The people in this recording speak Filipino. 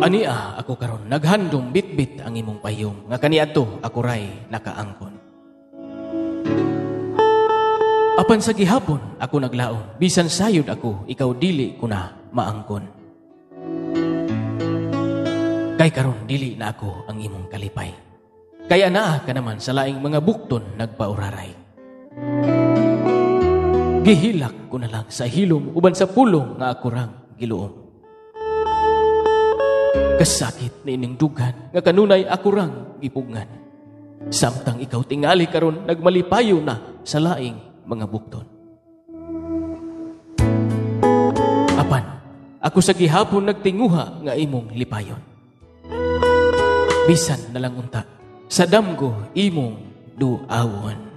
Ania ako karon naghandom bitbit ang imong payong nga kaniadto ako ray nakaangkon. Apan sa gihapon ako naglaon, bisan sayod ako, ikaw dili ko na maangkon. Kay karon dili na ako ang imong kalipay. Kaya naa ka naman sa laing mga bukton nagpauraray. Gihilak ko na lang sa hilom uban sa pulong nga ako rang giluom. Kasakit ni ining dughan nga kanunay ako rang gipugngan. Samtang ikaw tingali karon nagmalipayo na sa laing mga bukton. Apan, ako sa gihapon nagtinguha nga imong lipayon. Bisan na lang unta, sa damgo imong duawon.